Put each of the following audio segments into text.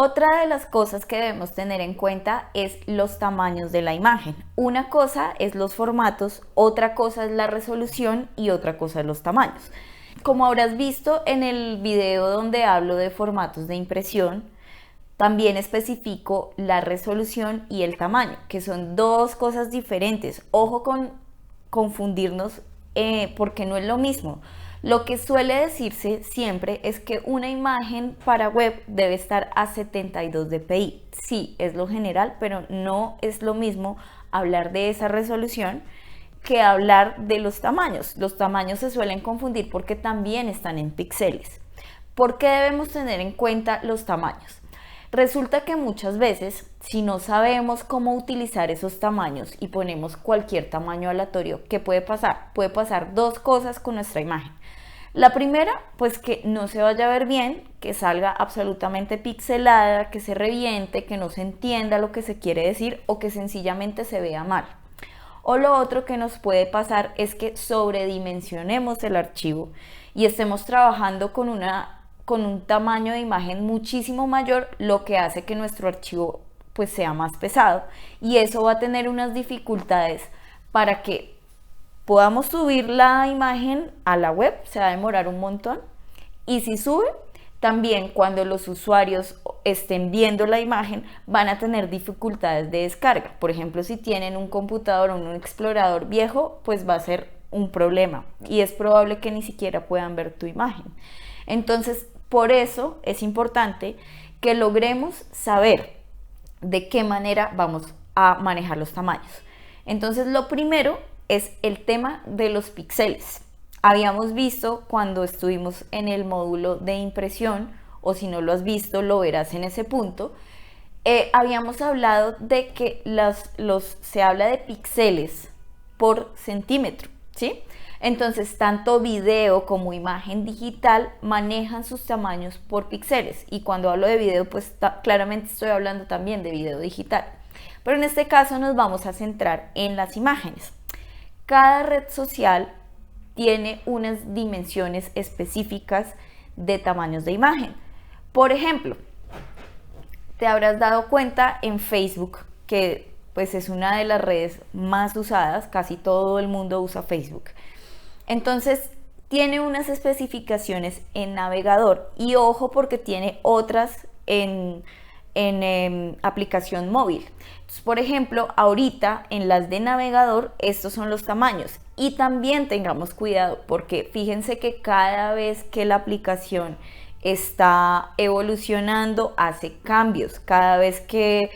Otra de las cosas que debemos tener en cuenta es los tamaños de la imagen. Una cosa es los formatos, otra cosa es la resolución y otra cosa es los tamaños. Como habrás visto en el video donde hablo de formatos de impresión, también especifico la resolución y el tamaño, que son dos cosas diferentes. Ojo con confundirnos porque no es lo mismo. Lo que suele decirse siempre es que una imagen para web debe estar a 72 dpi. Sí, es lo general, pero no es lo mismo hablar de esa resolución que hablar de los tamaños. Los tamaños se suelen confundir porque también están en píxeles. ¿Por qué debemos tener en cuenta los tamaños? Resulta que muchas veces, si no sabemos cómo utilizar esos tamaños y ponemos cualquier tamaño aleatorio, ¿qué puede pasar? Puede pasar dos cosas con nuestra imagen. La primera, pues que no se vaya a ver bien, que salga absolutamente pixelada, que se reviente, que no se entienda lo que se quiere decir o que sencillamente se vea mal. O lo otro que nos puede pasar es que sobredimensionemos el archivo y estemos trabajando con un tamaño de imagen muchísimo mayor, lo que hace que nuestro archivo pues sea más pesado, y eso va a tener unas dificultades para que podamos subir la imagen a la web. Se va a demorar un montón, y si sube, también cuando los usuarios estén viendo la imagen van a tener dificultades de descarga. Por ejemplo, si tienen un computador o un explorador viejo, pues va a ser un problema y es probable que ni siquiera puedan ver tu imagen. Entonces, por eso es importante que logremos saber de qué manera vamos a manejar los tamaños. Entonces, lo primero es el tema de los píxeles. Habíamos visto cuando estuvimos en el módulo de impresión, o si no lo has visto, lo verás en ese punto. Habíamos hablado de que se habla de píxeles por centímetro, ¿sí? Entonces, tanto video como imagen digital manejan sus tamaños por píxeles. Y cuando hablo de video, pues claramente estoy hablando también de video digital. Pero en este caso nos vamos a centrar en las imágenes. Cada red social tiene unas dimensiones específicas de tamaños de imagen. Por ejemplo, te habrás dado cuenta en Facebook, que pues es una de las redes más usadas, casi todo el mundo usa Facebook. Entonces, tiene unas especificaciones en navegador, y ojo porque tiene otras en aplicación móvil. Entonces, por ejemplo, ahorita en las de navegador, estos son los tamaños. Y también tengamos cuidado porque fíjense que cada vez que la aplicación está evolucionando, hace cambios. Cada vez que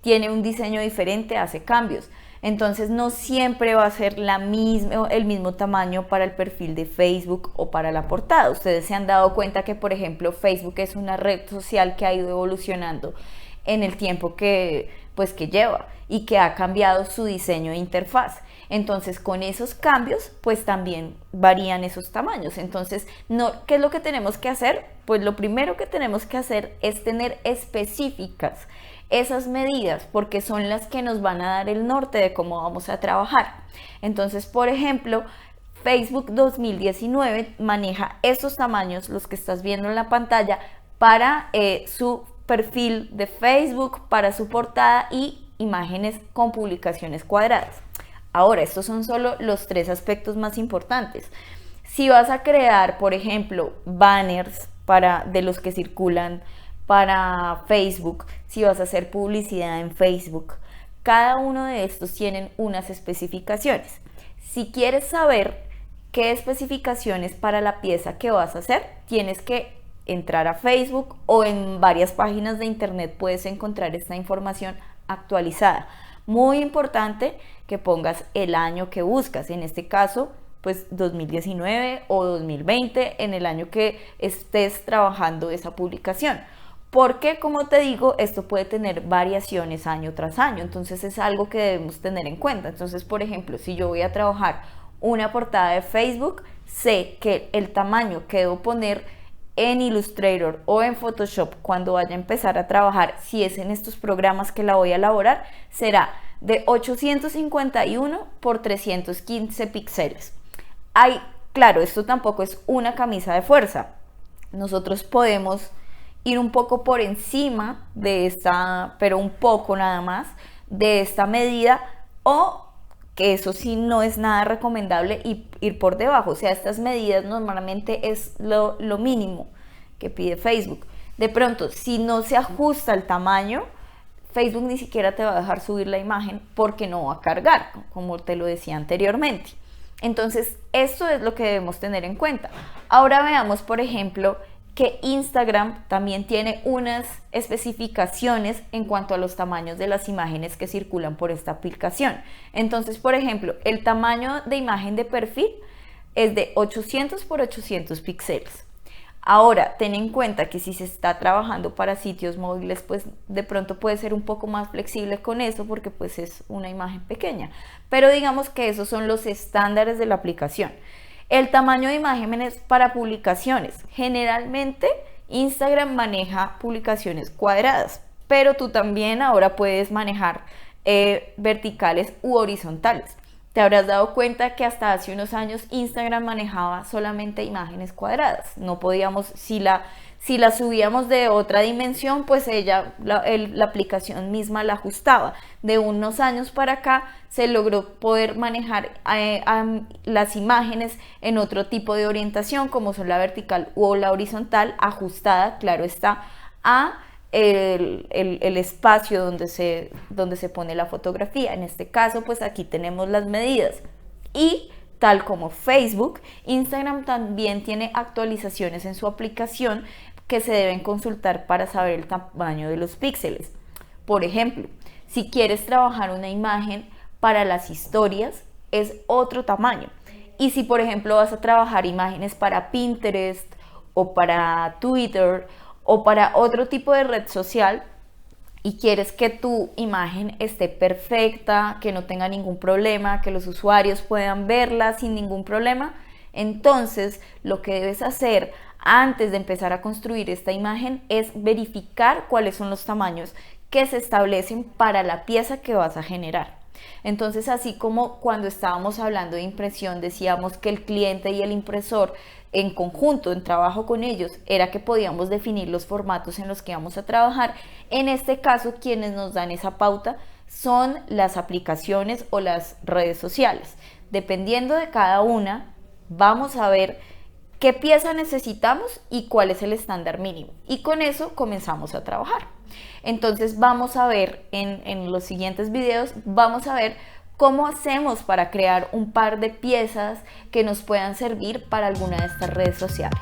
tiene un diseño diferente, hace cambios. Entonces no siempre va a ser el mismo tamaño para el perfil de Facebook o para la portada. Ustedes se han dado cuenta que, por ejemplo, Facebook es una red social que ha ido evolucionando en el tiempo que lleva y que ha cambiado su diseño de interfaz. Entonces, con esos cambios, pues también varían esos tamaños. Entonces, ¿qué es lo que tenemos que hacer? Pues lo primero que tenemos que hacer es tener específicas esas medidas, porque son las que nos van a dar el norte de cómo vamos a trabajar. Entonces, por ejemplo, Facebook 2019 maneja estos tamaños, los que estás viendo en la pantalla, para su perfil de Facebook, para su portada y imágenes con publicaciones cuadradas. Ahora, estos son solo los tres aspectos más importantes. Si vas a crear, por ejemplo, banners de los que circulan para Facebook, si vas a hacer publicidad en Facebook, cada uno de estos tienen unas especificaciones. Si quieres saber qué especificaciones para la pieza que vas a hacer, tienes que entrar a Facebook, o en varias páginas de internet puedes encontrar esta información actualizada. Muy importante que pongas el año que buscas, en este caso pues 2019 o 2020, en el año que estés trabajando esa publicación, porque, como te digo, esto puede tener variaciones año tras año. Entonces es algo que debemos tener en cuenta. Entonces, por ejemplo, si yo voy a trabajar una portada de Facebook, sé que el tamaño que debo poner en Illustrator o en Photoshop cuando vaya a empezar a trabajar, si es en estos programas que la voy a elaborar, será de 851 por 315 píxeles. Claro, esto tampoco es una camisa de fuerza. Nosotros podemos ir un poco por encima de esta, pero un poco nada más, de esta medida, o que eso sí no es nada recomendable ir por debajo. O sea, estas medidas normalmente es lo mínimo que pide Facebook. De pronto, si no se ajusta el tamaño, Facebook ni siquiera te va a dejar subir la imagen porque no va a cargar, como te lo decía anteriormente. Entonces, esto es lo que debemos tener en cuenta. Ahora veamos, por ejemplo, que Instagram también tiene unas especificaciones en cuanto a los tamaños de las imágenes que circulan por esta aplicación. Entonces, por ejemplo, el tamaño de imagen de perfil es de 800 por 800 píxeles. Ahora, ten en cuenta que si se está trabajando para sitios móviles, pues de pronto puede ser un poco más flexible con eso porque pues es una imagen pequeña. Pero digamos que esos son los estándares de la aplicación. El tamaño de imágenes para publicaciones. Generalmente Instagram maneja publicaciones cuadradas, pero tú también ahora puedes manejar verticales u horizontales. Te habrás dado cuenta que hasta hace unos años Instagram manejaba solamente imágenes cuadradas. No podíamos, si la subíamos de otra dimensión, pues la aplicación misma la ajustaba. De unos años para acá se logró poder manejar las imágenes en otro tipo de orientación, como son la vertical o la horizontal, ajustada, claro está, a el espacio donde se pone la fotografía. En este caso, pues aquí tenemos las medidas. Y tal como Facebook, Instagram también tiene actualizaciones en su aplicación que se deben consultar para saber el tamaño de los píxeles. Por ejemplo, si quieres trabajar una imagen para las historias, es otro tamaño. Y si, por ejemplo, vas a trabajar imágenes para Pinterest o para Twitter o para otro tipo de red social y quieres que tu imagen esté perfecta, que no tenga ningún problema, que los usuarios puedan verla sin ningún problema, entonces lo que debes hacer antes de empezar a construir esta imagen es verificar cuáles son los tamaños que se establecen para la pieza que vas a generar. Entonces, así como cuando estábamos hablando de impresión, decíamos que el cliente y el impresor en conjunto, en trabajo con ellos, era que podíamos definir los formatos en los que vamos a trabajar. En este caso, quienes nos dan esa pauta son las aplicaciones o las redes sociales. Dependiendo de cada una, vamos a ver qué pieza necesitamos y cuál es el estándar mínimo. Y con eso comenzamos a trabajar. Entonces vamos a ver en los siguientes videos, vamos a ver cómo hacemos para crear un par de piezas que nos puedan servir para alguna de estas redes sociales.